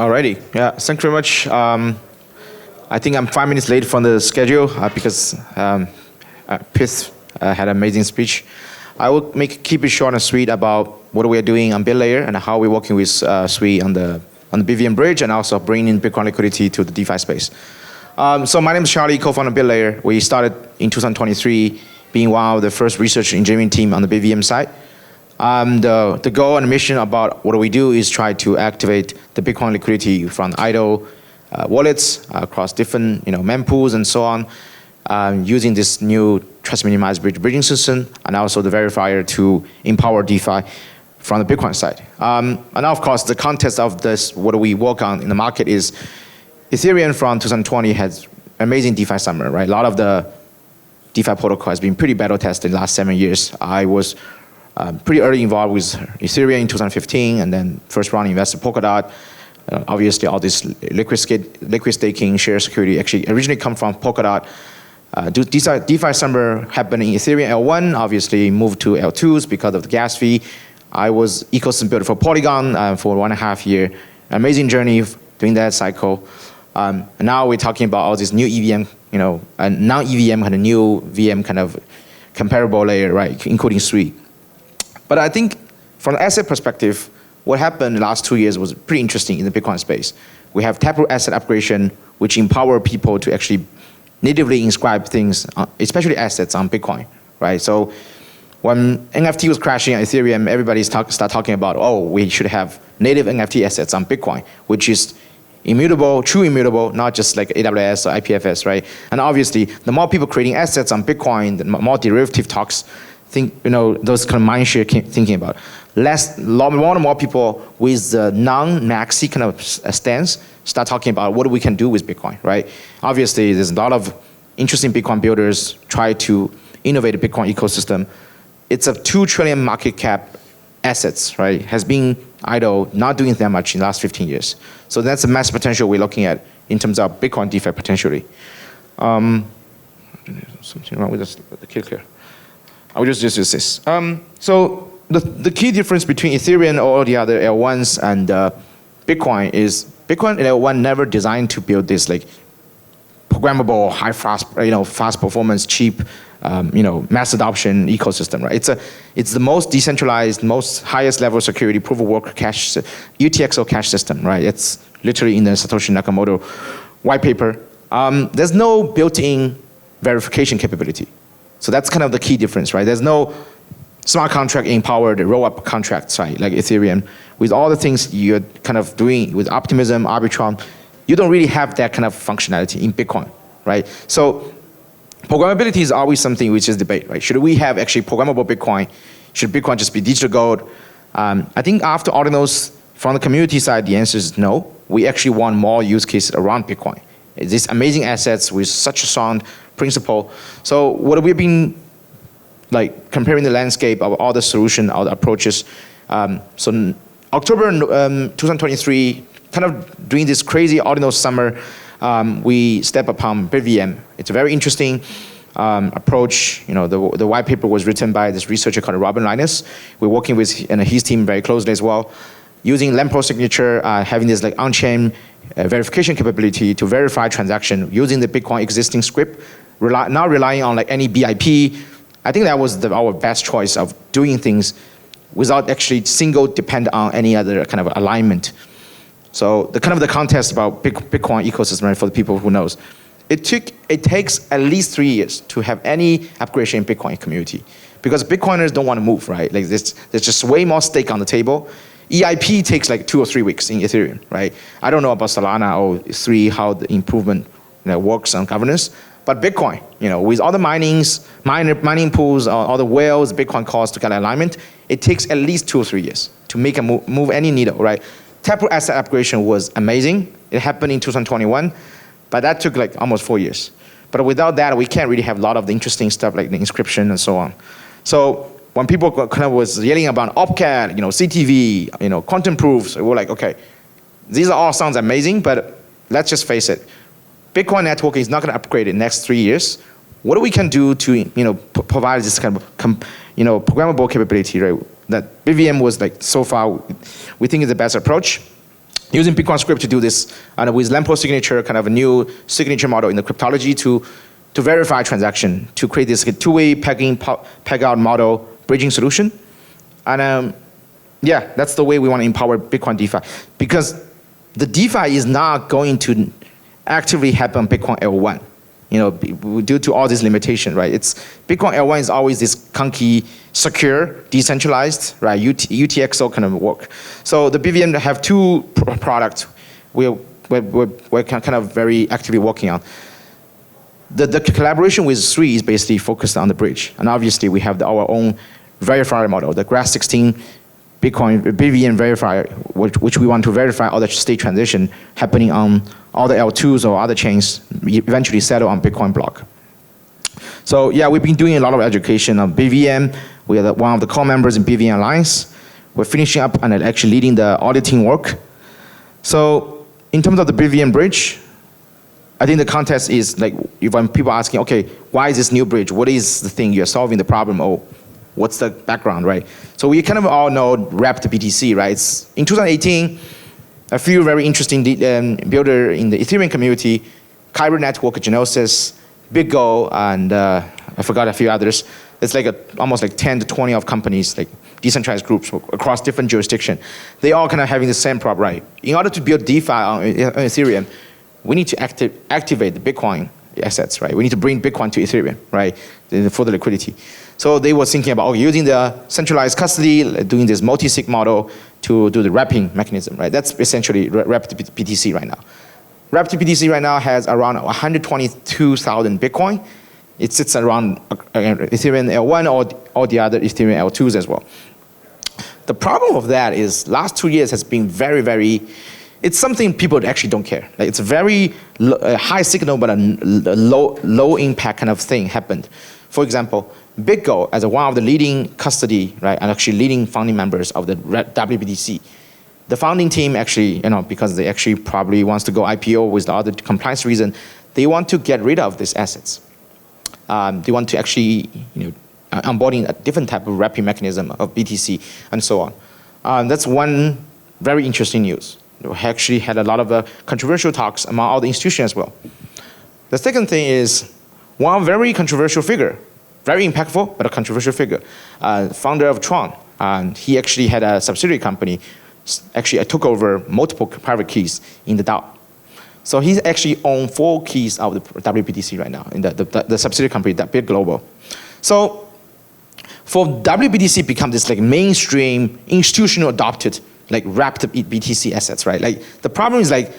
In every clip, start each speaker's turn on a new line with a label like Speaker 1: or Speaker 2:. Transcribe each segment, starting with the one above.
Speaker 1: Alrighty, yeah, thank you very much. I think I'm 5 minutes late from the schedule because Pith had an amazing speech. I will keep it short and sweet about what we are doing on BitLayer and how we're working with Sui on the BVM bridge and also bringing in Bitcoin liquidity to the DeFi space. So my name is Charlie, co-founder of BitLayer. We started in 2023, being one of the first research engineering team on the BVM side. The goal and mission about what we do is try to activate the Bitcoin liquidity from idle wallets across different mempools and so on, using this new trust minimized bridging system and also the verifier to empower DeFi from the Bitcoin side. And of course, the context of this, what we work on in the market is Ethereum from 2020 has amazing DeFi summer, right? A lot of the DeFi protocol has been pretty battle tested in the last 7 years. I was pretty early involved with Ethereum in 2015, and then first round investor Polkadot. Obviously, all this liquid staking, share security actually originally come from Polkadot. DeFi summer happened in Ethereum L1, obviously moved to L2s because of the gas fee. I was ecosystem builder for Polygon for 1.5 years. Amazing journey during that cycle. And now we're talking about all this new EVM, and non-EVM kind of new VM kind of comparable layer, right, including Sui. But I think from an asset perspective, what happened in the last 2 years was pretty interesting in the Bitcoin space. We have taproot asset upgradation, which empower people to actually natively inscribe things, especially assets on Bitcoin, right? So when NFT was crashing on Ethereum, everybody start talking about, oh, we should have native NFT assets on Bitcoin, which is immutable, true immutable, not just like AWS or IPFS, right? And obviously, the more people creating assets on Bitcoin, the more derivative talks, those kind of mindshare thinking about. More and more people with the non-maxi kind of stance start talking about what we can do with Bitcoin, right? Obviously, there's a lot of interesting Bitcoin builders try to innovate the Bitcoin ecosystem. It's a 2 trillion market cap assets, right? Has been idle, not doing that much in the last 15 years. So that's the mass potential we're looking at in terms of Bitcoin DeFi potentially. Something wrong with the click here. I will just use this. So the key difference between Ethereum or all the other L1s and Bitcoin is Bitcoin and L1 never designed to build this like programmable, fast performance, cheap, mass adoption ecosystem, right? It's the most decentralized, most highest level security proof of work cash, UTXO cash system, right? It's literally in the Satoshi Nakamoto white paper. There's no built-in verification capability. So that's kind of the key difference, right? There's no smart contract empowered roll-up contracts, right? Like Ethereum. With all the things you're kind of doing with Optimism, Arbitrum, you don't really have that kind of functionality in Bitcoin, right? So programmability is always something which is debate, right? Should we have actually programmable Bitcoin? Should Bitcoin just be digital gold? I think after all of those, from the community side, the answer is no. We actually want more use cases around Bitcoin. These amazing assets with such a sound principle. So what we've been like comparing the landscape of all the solution, all the approaches. So in October 2023, kind of doing this crazy ordinal summer, we step upon BitVM. It's a very interesting approach. The white paper was written by this researcher called Robin Linus. We're working with his team very closely as well, using Lampo signature, having this like on-chain verification capability to verify transaction using the Bitcoin existing script, not relying on like any BIP. I think that was our best choice of doing things without actually single depend on any other kind of alignment. So the kind of the context about Bitcoin ecosystem, right, for the people who knows, it takes at least 3 years to have any upgradation in Bitcoin community because Bitcoiners don't want to move, right? Like there's just way more stake on the table. EIP takes like 2 or 3 weeks in Ethereum, right? I don't know about Solana or 3 how the improvement works on governance, but Bitcoin, with all the mining pools, all the whales Bitcoin costs to get alignment, it takes at least 2 or 3 years to make a move any needle, right? Taproot asset upgradation was amazing. It happened in 2021, but that took like almost 4 years. But without that, we can't really have a lot of the interesting stuff like the inscription and so on. So when people kind of was yelling about OpCat, CTV, quantum proofs, we're like, okay, these all sounds amazing, but let's just face it. Bitcoin network is not going to upgrade in the next 3 years. What we can do to provide this kind of programmable capability, right? That BVM was like so far we think is the best approach. using Bitcoin script to do this, and with LAMPO signature, kind of a new signature model in the cryptology to verify transaction, to create this two-way peg-out model bridging solution. And yeah, that's the way we want to empower Bitcoin DeFi. Because the DeFi is not going to actively happen on Bitcoin L1. Due to all this limitation, right? Bitcoin L1 is always this clunky, secure, decentralized, right? UTXO kind of work. So the BVM have two products we're kind of very actively working on. The collaboration with Sui is basically focused on the bridge. And obviously we have our own verifier model, the Grass16 Bitcoin BVM verifier, which we want to verify all the state transition happening on all the L2s or other chains eventually settle on Bitcoin block. So yeah, we've been doing a lot of education on BVM. We are one of the core members in BVM Alliance. We're finishing up and actually leading the auditing work. So in terms of the BVM bridge, I think the context is like when people are asking, okay, why is this new bridge? What is the thing you're solving the problem? Or what's the background, right? So we kind of all know wrapped BTC, right? In 2018, a few very interesting builder in the Ethereum community, Kyber Network, Genosis, BitGo, and I forgot a few others. It's like almost like 10 to 20 of companies, like decentralized groups across different jurisdictions. They all kind of having the same problem, right? In order to build DeFi on Ethereum, we need to activate the Bitcoin assets, right? We need to bring Bitcoin to Ethereum, right? For the liquidity. So they were thinking about using the centralized custody, doing this multi-sig model to do the wrapping mechanism, right? That's essentially wrapped BTC right now. Wrapped BTC right now has around 122,000 Bitcoin. It sits around Ethereum L1 or the other Ethereum L2s as well. The problem of that is last 2 years has been very, it's something people actually don't care. Like it's a very high signal but a low impact kind of thing happened. For example, BitGo, as one of the leading custody, right, and actually leading founding members of the WBTC, the founding team actually, because they actually probably wants to go IPO with the other compliance reason, they want to get rid of these assets. They want to actually, onboarding a different type of wrapping mechanism of BTC and so on. That's one very interesting news. We actually had a lot of controversial talks among all the institutions as well. The second thing is one very controversial figure, very impactful, but a controversial figure, founder of Tron. He actually had a subsidiary company. Actually, I took over multiple private keys in the DAO. So he actually owns 4 keys of the WBTC right now in the subsidiary company, that Bit Global. So for WBTC become this like mainstream, institutional adopted, like wrapped BTC assets, right? Like the problem is like,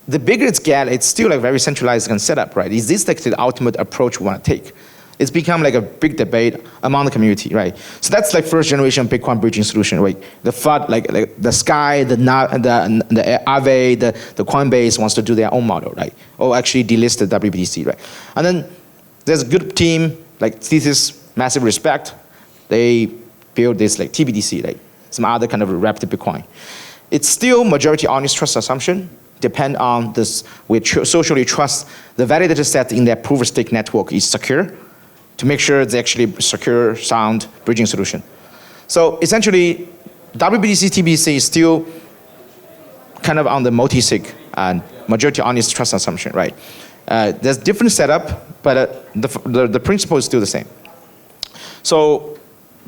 Speaker 1: the bigger it's get, it's still like very centralized and set up, right? Is this like the ultimate approach we want to take? It's become like a big debate among the community, right? So that's like first generation Bitcoin bridging solution, right? The FUD, like the Sky, the Aave, the Coinbase wants to do their own model, right? Or actually delist the WBTC, right? And then there's a good team, like Thesis, massive respect. They build this like TBDC, like some other kind of wrapped Bitcoin. It's still majority honest trust assumption, depend on this, we socially trust the validator set in their proof of stake network is secure to make sure it's actually secure, sound bridging solution. So essentially, WBTC, TBDC is still kind of on the multi-sig and majority honest trust assumption, right? There's different setup, but the principle is still the same. So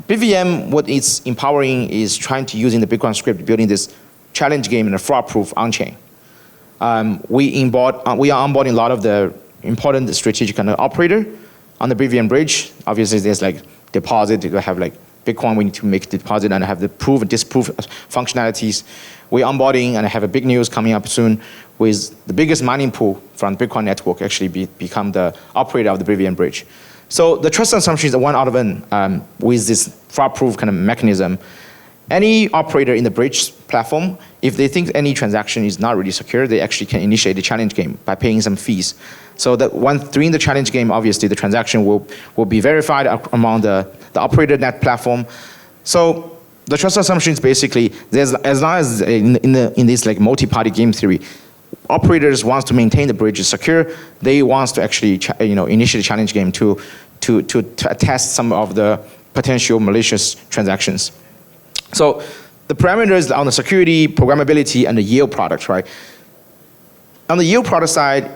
Speaker 1: BVM, what it's empowering is trying to using the Bitcoin script, building this challenge game and a fraud-proof on-chain. We are onboarding a lot of the important strategic kind of operator on the BVM bridge. Obviously, there's like deposit. You have like Bitcoin. We need to make deposit and have the proof and disproof functionalities. We're onboarding and I have a big news coming up soon with the biggest mining pool from the Bitcoin network actually become the operator of the BVM bridge. So the trust assumption is one out of n with this fraud-proof kind of mechanism. Any operator in the bridge platform, if they think any transaction is not really secure, they actually can initiate the challenge game by paying some fees. So that during the challenge game, obviously the transaction will be verified among the operator net platform. So the trust assumption is basically, as long as in this like multi-party game theory, operators wants to maintain the bridge is secure, they wants to actually initiate a challenge game to test some of the potential malicious transactions. So the parameters on the security, programmability, and the yield product, right? On the yield product side,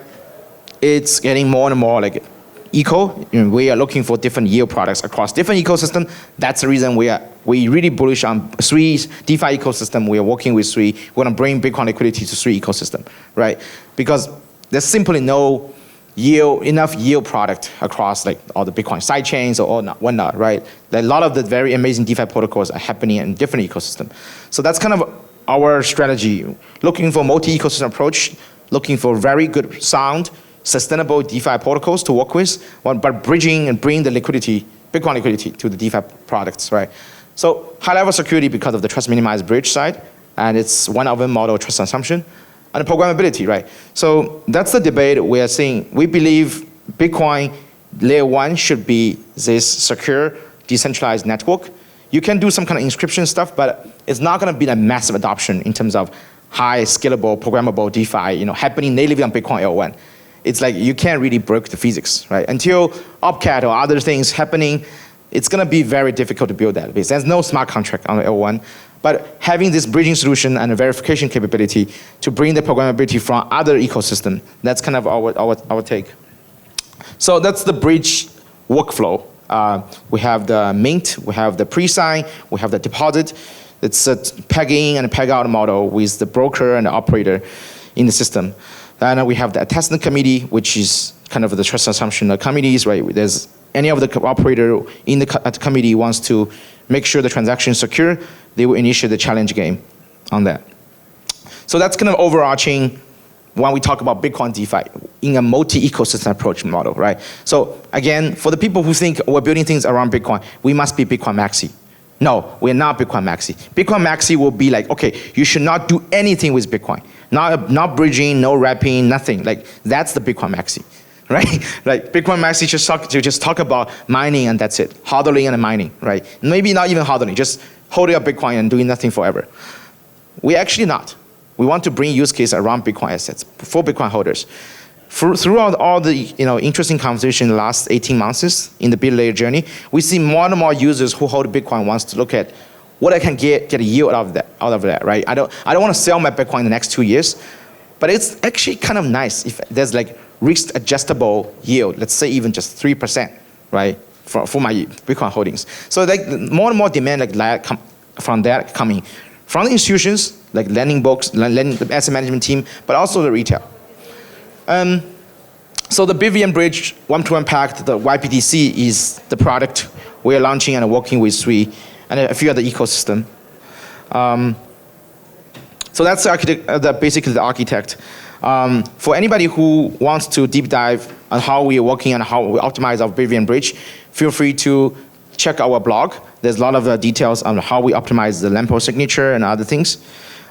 Speaker 1: it's getting more and more like eco. We are looking for different yield products across different ecosystem. That's the reason we really bullish on Sui's DeFi ecosystem. We are working with Sui. We want to bring Bitcoin liquidity to Sui ecosystem, right? Because there's simply no enough yield product across like all the Bitcoin sidechains or whatnot, right? A lot of the very amazing DeFi protocols are happening in different ecosystem. So that's kind of our strategy, looking for multi-ecosystem approach, looking for very good, sound, sustainable DeFi protocols to work with, but bridging and bringing the liquidity, Bitcoin liquidity to the DeFi products, right? So high-level security because of the trust minimized bridge side, and it's one of them model trust assumption, and the programmability, right? So that's the debate we are seeing. We believe Bitcoin layer 1 should be this secure, decentralized network. You can do some kind of inscription stuff, but it's not going to be a massive adoption in terms of high scalable, programmable DeFi, happening natively on Bitcoin L1. It's like you can't really break the physics, right? Until Opcat or other things happening, it's going to be very difficult to build that. Because there's no smart contract on L1. But having this bridging solution and a verification capability to bring the programmability from other ecosystem, that's kind of our take. So that's the bridge workflow. We have the mint, we have the pre-sign, we have the deposit. It's a peg-in and peg-out model with the broker and the operator in the system. And we have the attesting committee, which is kind of the trust assumption committees, right? There's any of the operator in the committee wants to make sure the transaction is secure, they will initiate the challenge game on that. So that's kind of overarching when we talk about Bitcoin DeFi in a multi-ecosystem approach model, right? So again, for the people who think we're building things around Bitcoin, we must be Bitcoin Maxi. No, we're not Bitcoin Maxi. Bitcoin Maxi will be like, okay, you should not do anything with Bitcoin. Not bridging, no wrapping, nothing. Like, that's the Bitcoin Maxi, right? Like, Bitcoin Maxi just talk about mining and that's it. Hodling and mining, right? Maybe not even hodling, just holding up Bitcoin and doing nothing forever. We're actually not. We want to bring use case around Bitcoin assets for Bitcoin holders. Throughout all the interesting conversation in the last 18 months in the build layer journey, we see more and more users who hold Bitcoin wants to look at what I can get a yield out of that, right? I don't want to sell my Bitcoin in the next 2 years, but it's actually kind of nice if there's like risk adjustable yield, let's say even just 3%, right? For my Bitcoin holdings. So like more and more demand from that coming from the institutions, like lending books, the asset management team, but also the retail. So the BVM Bridge 1-to-1 Pact, the YPTC is the product we're launching and working with Sui and a few other ecosystem. So that's basically the architect. For anybody who wants to deep dive on how we are working and how we optimize our BVM Bridge, feel free to check our blog. There's a lot of details on how we optimize the LAMPO signature and other things.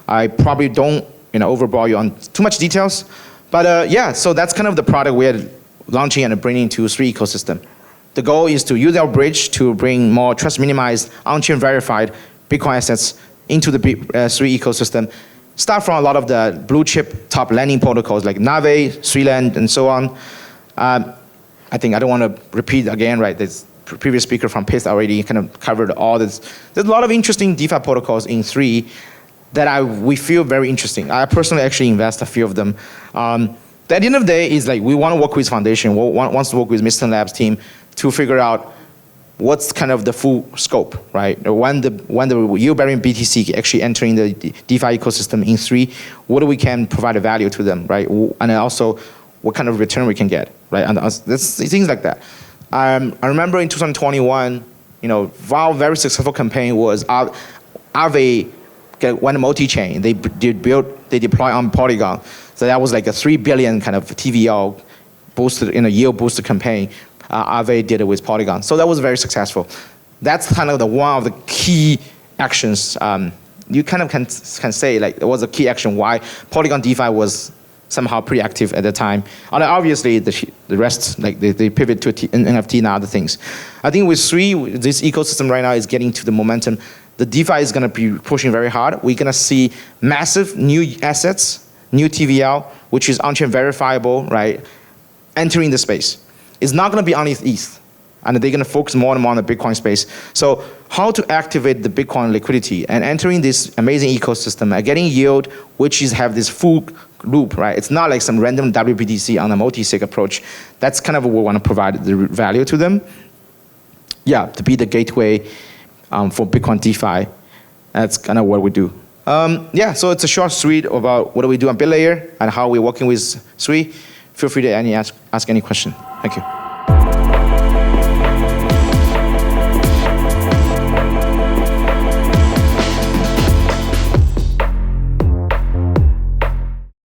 Speaker 1: I probably don't overbore you on too much details. But yeah, so that's kind of the product we're launching and bringing to Sui ecosystem. The goal is to use our bridge to bring more trust minimized, on-chain verified Bitcoin assets into the Sui ecosystem. Start from a lot of the blue chip top lending protocols like Nave, Suiland, and so on. I think I don't want to repeat again, right? This previous speaker from PIST already kind of covered all this. There's a lot of interesting DeFi protocols in Sui that we feel very interesting. I personally actually invest a few of them. At the end of the day, is like we want to work with Foundation, wants to work with Mr. Labs team to figure out what's kind of the full scope, right? When the yield-bearing BTC actually entering the DeFi ecosystem in Sui, what we can provide a value to them, right? And also what kind of return we can get, right? And things like that. I remember in 2021, our very successful campaign was Aave went multi-chain. They deploy on Polygon. So that was like a 3 billion kind of TVL boosted yield booster campaign. Aave did it with Polygon. So that was very successful. That's kind of one of the key actions. You kind of can say like it was a key action why Polygon DeFi was somehow pretty active at the time. And obviously the rest, like they pivot to NFT and other things. I think with Sui, this ecosystem right now is getting to the momentum. The DeFi is going to be pushing very hard. We're going to see massive new assets, new TVL, which is on-chain verifiable, right, entering the space. It's not going to be on ETH, and they're going to focus more and more on the Bitcoin space. So how to activate the Bitcoin liquidity and entering this amazing ecosystem and getting yield, which is have this full loop, right? It's not like some random WBTC on a multi-sig approach. That's kind of what we want to provide the value to them. Yeah, to be the gateway for Bitcoin DeFi. That's kind of what we do. Yeah, so it's a short suite about what do we do on BitLayer and how we're working with Sui. Feel free to ask any question. Thank you.